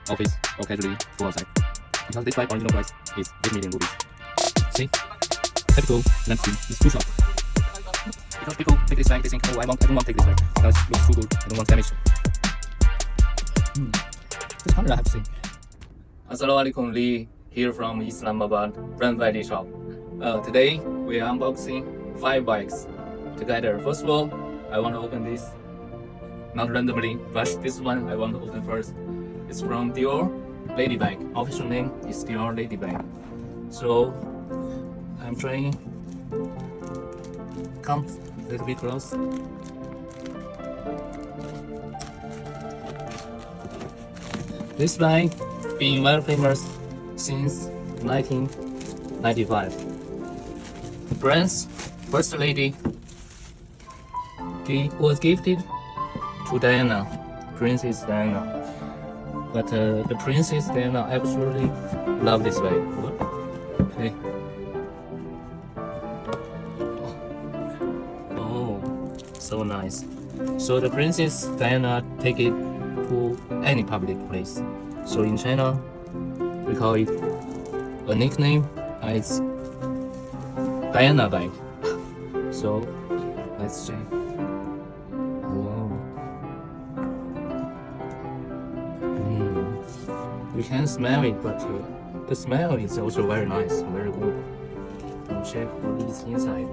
office, or casually go outside. Because this bag original price is 8 million rupees. See? Typical landscape is too short. Because people take this bag, they think, oh, I don't want to take this bag because it looks too good, I don't want damage. This color I have to say. Assalamualaikum, Lee here from Islamabad, BrandBylee shop. Today we are unboxing 5 bags together. First of all, I want to open this, not randomly, but this one I want to open first. It's from Dior Lady Bag. Official name is Dior Lady Bag. So I'm trying. Come a little bit close. This bag being very famous since 1995. The brand's first lady was gifted to Diana, Princess Diana. But the Princess Diana absolutely loved this bag. Okay. Oh, so nice. So the Princess Diana take it to any public place. So in China, we call it a nickname as Diana bag. So let's check. Wow. You can smell it, but the smell is also very nice, very good. Check what is inside.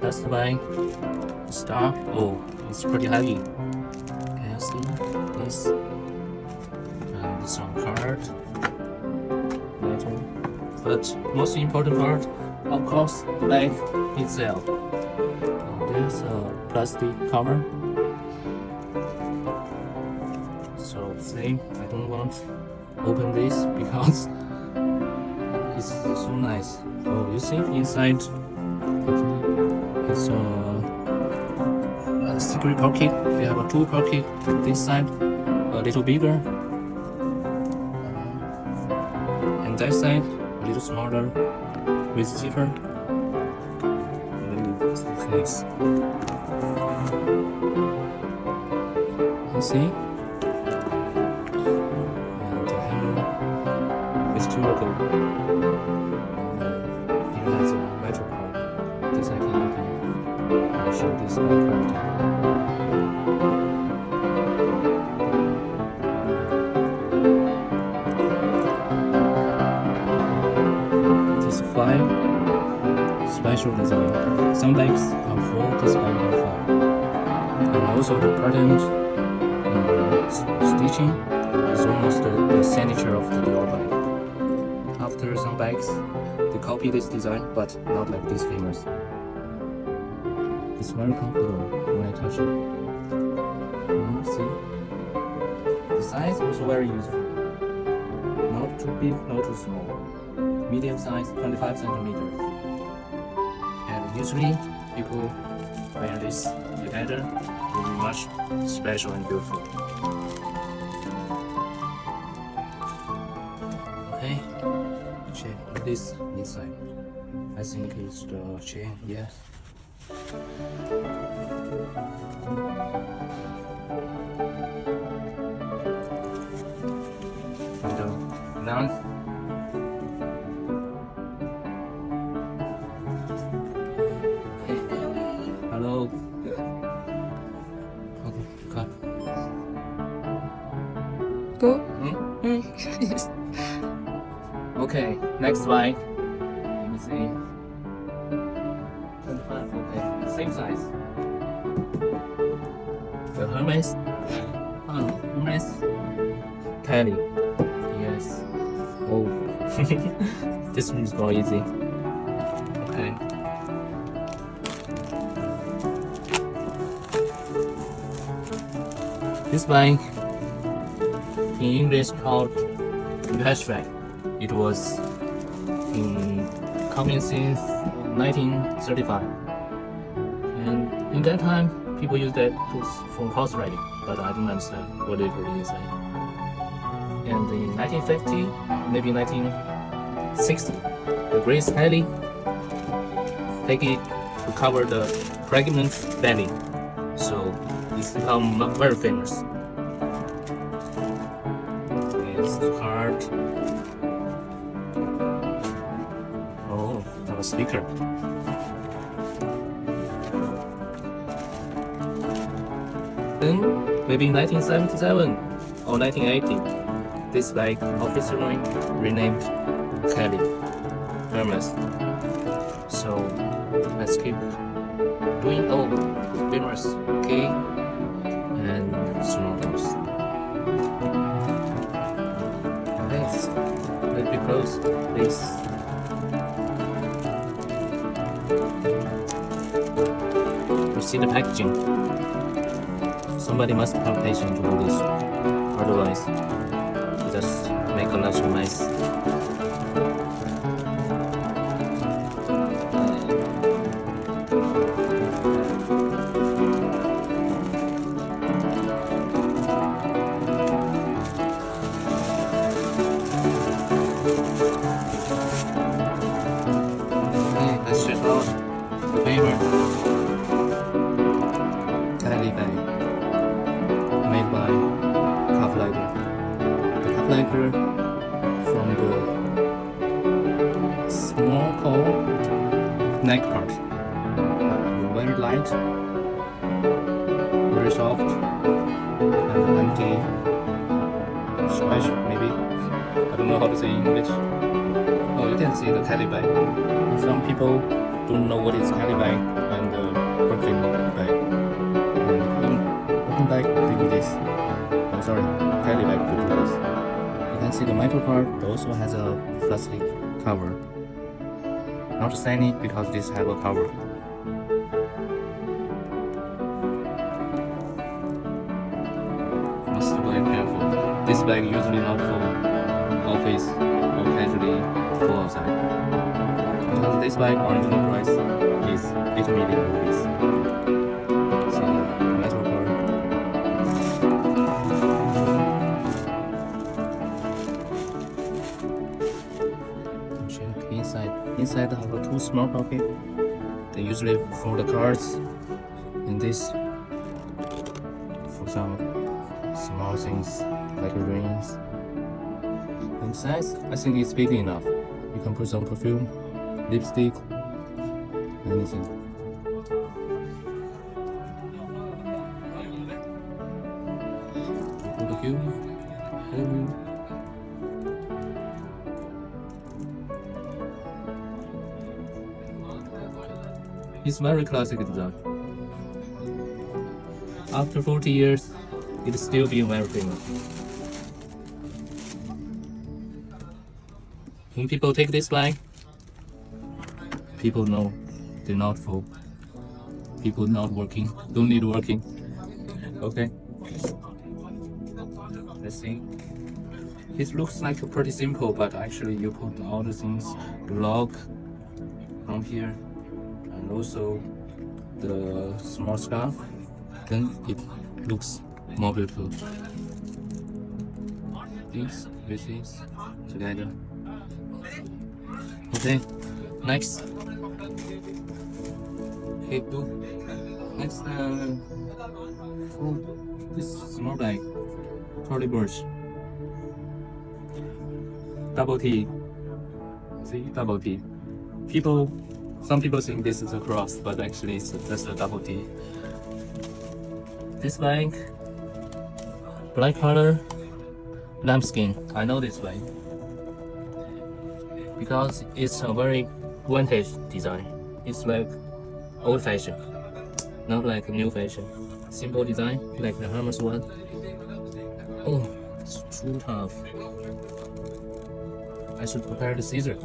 That's the bag. The star. Oh, it's pretty heavy. Can you see this? And some card. Letter. But most important part, of course, the bag itself. There's a plastic cover. So same. I don't want to open this because it's so nice. Oh, you see inside it's a secret pocket. We have a 2 pocket. This side a little bigger, and that side a little smaller with zipper. Okay. You see? And the handle is durable. It has a metal part. This I can open. I'll show this back. Special design. Some bags are full, this bag are 5. And also the pattern stitching is almost the signature of the Dior bag. After some bags, they copy this design, but not like this famous. It's very comfortable when I touch it. See? The size is also very useful. Not too big, not too small. Medium size, 25 centimeters. And usually people wear this together will be much special and beautiful. Okay, check this inside. I think it's the chain, yes. And now hello. Okay, cut. Go. Yes. Okay, next slide. Let me see. 25, okay, same size. The Hermès Kelly. Yes. Oh, this one is more easy. Okay. This bag in English called hatchback. It was coming since 1935, and in that time people used that for horse riding, but I don't understand what it really is. And in 1950, maybe 1960, the Grace Kelly take it to cover the pregnant belly, so it's become very famous. this card. Oh, have a speaker. Then, maybe 1977 or 1980, this bag officially renamed Kelly, Hermes. So let's keep doing all famous key and small doors. Thanks. Let's be close, please. You see the packaging. Somebody must have patience to do this, otherwise you just make a lot of mess. Okay, let's check out the favorite Lady Bag made by Capucines. The Capucines from the small core neck part. Very light, very soft, and empty stretch maybe. I don't know how to say in English. Oh, you can see the Kelly bag. Some people don't know what is Kelly bag and Brooklyn bag. And bag to do this. I'm sorry, Kelly bag to do this. You can see the metal part also has a plastic cover. Not shiny because this have a cover. Must be very careful. This bag usually not for office or casually go outside. Because this bag original price is 8 million rupees. See the metal part. Check inside. Inside have a two small pocket. They usually for the cards. And this for some small things like rings. And size, I think it's big enough. You can put some perfume, lipstick, anything. It's very classic design. After 40 years, it's still being very famous. When people take this bag, people know they're not full. People not working, don't need working. Okay. Let's see. It looks like pretty simple, but actually you put all the things, the lock from here, and also the small scarf, then it looks more beautiful. This with this together. Okay, next. Okay, next for this small bag, Tory Burch. Double T. See, double T. Some people think this is a cross, but actually it's just a double T. This bag, black color, lambskin. I know this bag because it's a very vintage design. It's like old fashion, not like new fashion. Simple design, like the Hermes one. Oh, it's too tough. I should prepare the scissor.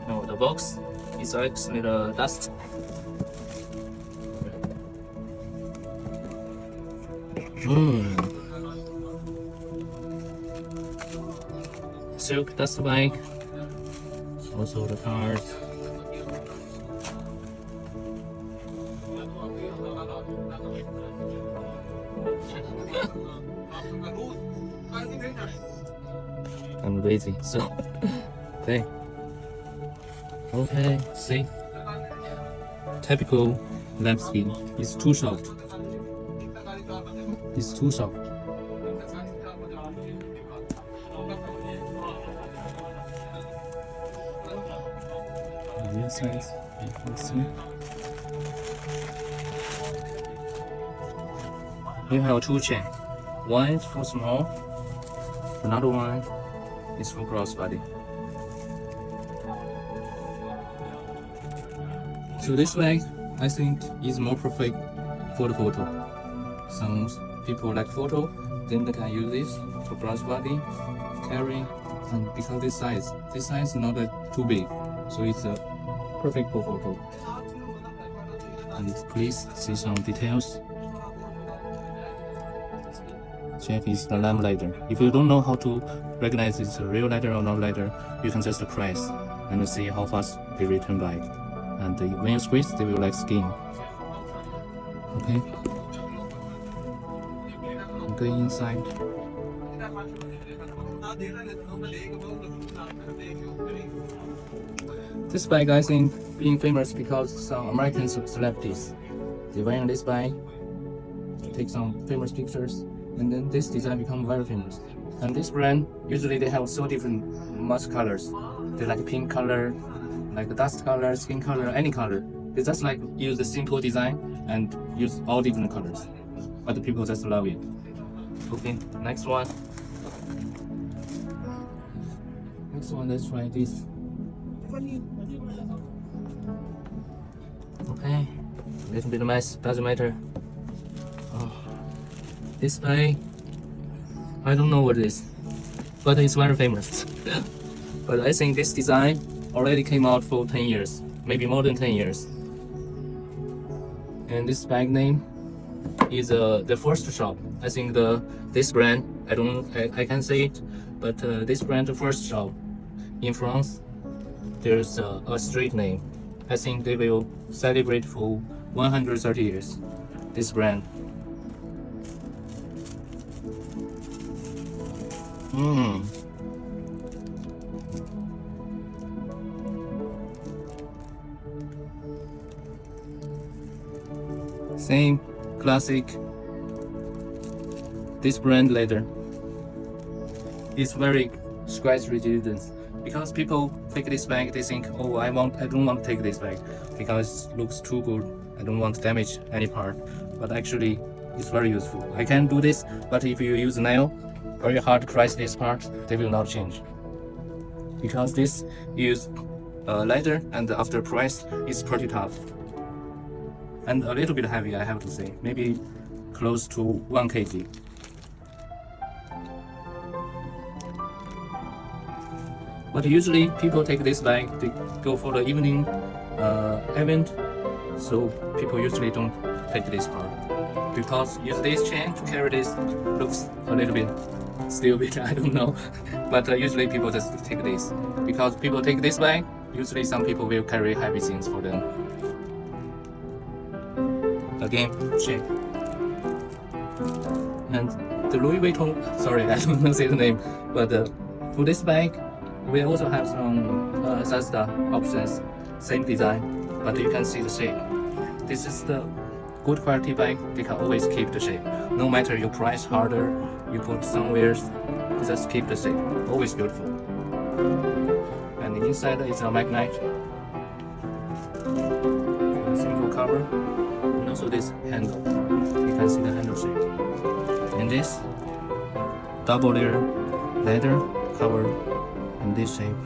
No, the box is actually the dust. Silk dust bag. Also the cards. I'm lazy, so okay. See, typical lambskin. It's too soft. It's too soft. On the inside, you can see. You have two chains. One is for small, another one is for crossbody. So this bag, I think, is more perfect for the photo. Some people like photo, then they can use this for crossbody, carry, and because this size is not too big, so it's perfect for photo. And please see some details. Check is the lamb leather. If you don't know how to recognize it's a real leather or not leather, you can just press and see how fast they return back. And when you squeeze, they will like skin. Okay. Okay, inside. This bag, I think, being famous because some American celebrities, they wearing this bag to take some famous pictures, and then this design become very famous. And this brand, usually they have so different much colors. They like pink color, like the dust color, skin color, any color. They just like use the simple design and use all different colors. But the people just love it. Okay, next one. Next one, let's try this. Okay, little bit of mess, doesn't matter. Oh. This bag, I don't know what it is, but it's very famous. But I think this design already came out for 10 years, maybe more than 10 years. And this bag name is the first shop. I think this brand, I can't say it, but this brand, the first shop in France, there's a street name. I think they will celebrate for 130 years. This brand. Same classic. This brand leather. It's very scratch resistant because people take this bag. They think, oh, I don't want to take this bag because it looks too good. I don't want to damage any part. But actually, it's very useful. I can do this, but if you use nail, very hard to press this part. They will not change because this use leather, and after press, it's pretty tough. And a little bit heavy, I have to say, maybe close to 1 kg. But usually people take this bag, they go for the evening event, so people usually don't take this part. Because use this chain to carry this looks a little bit stupid, I don't know. But usually people just take this. Because people take this bag, usually some people will carry heavy things for them. Again, shape. And the Louis Vuitton, sorry, I don't know say the name, but for this bag, we also have some Zasta options, same design, but you can see the shape. This is the good quality bag, they can always keep the shape. No matter you price harder, you put somewhere, just keep the shape, always beautiful. And the inside is a magnet, simple cover. Also this handle, you can see the handle shape. And this double layer leather cover in this shape,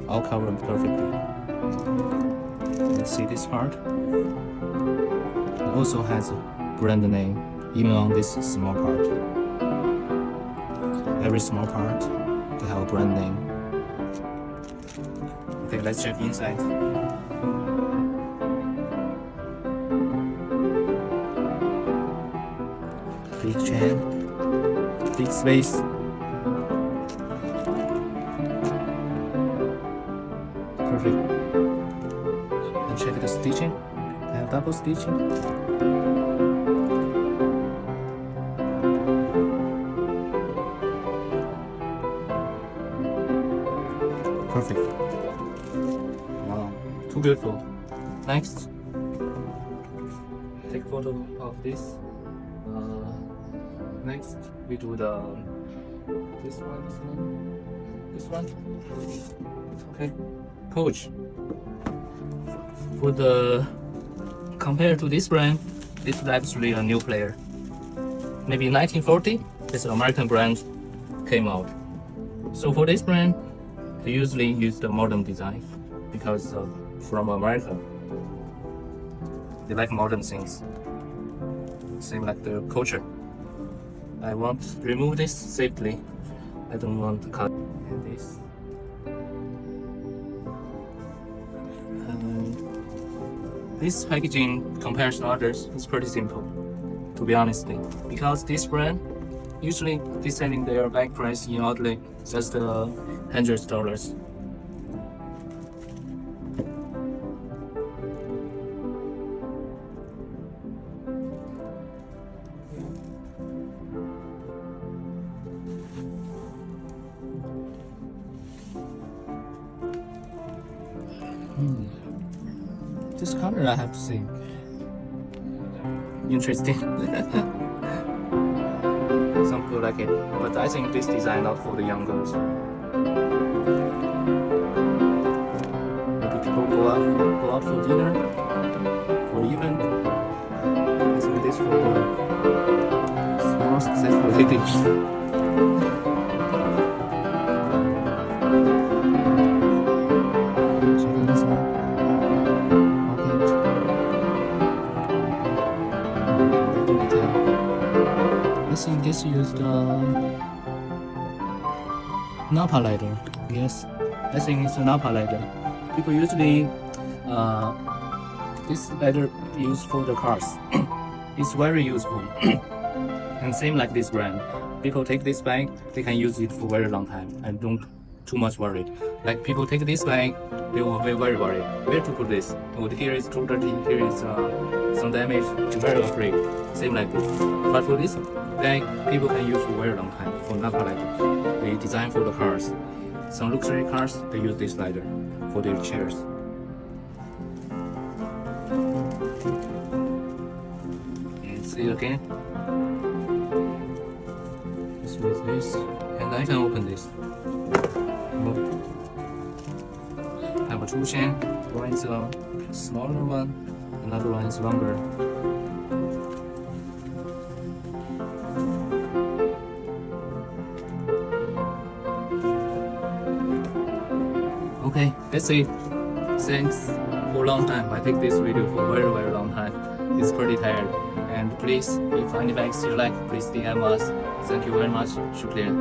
all covered perfectly. You see this part? It also has a brand name, even on this small part. Every small part, they have a brand name. Okay, let's check inside. Big chain, big space. Perfect. And check the stitching. I have double stitching. Perfect. Wow, too beautiful. Next, take photo of this. Next we do this one. Okay, pouch. For the compared to this brand, this is actually a new player. Maybe 1940, this American brand came out. So for this brand, they usually use the modern design because from America, they like modern things. Same like the culture. I want to remove this safely. I don't want to cut this. This packaging compared to others is pretty simple, to be honest, because this brand usually they selling their bag price in outlet just $100. This color I have to say interesting. Some people like it, but I think this design not for the young girls. Maybe people go out for dinner, for event. I think this for the more successful ladies. I think this used Napa leather. Yes, I think it's a Napa leather. People usually this leather used for the cars. It's very useful. And same like this brand. People take this bag, they can use it for very long time and don't too much worried. Like people take this bag, they will be very worried. Where to put this? Oh, here is too dirty. Here is some damage. You're very afraid. Same like this. But for this bag, people can use for very long time. For Napa leather, they design for the cars. Some luxury cars, they use this leather for their chairs. And see again. This with this, and I can open this. Have a 出现 one is a smaller one, another one is longer. Okay, that's it. Thanks for a long time. I take this video for a very long time. It's pretty tired. And please, if any bags you like, please DM us. Thank you very much. Shukriya.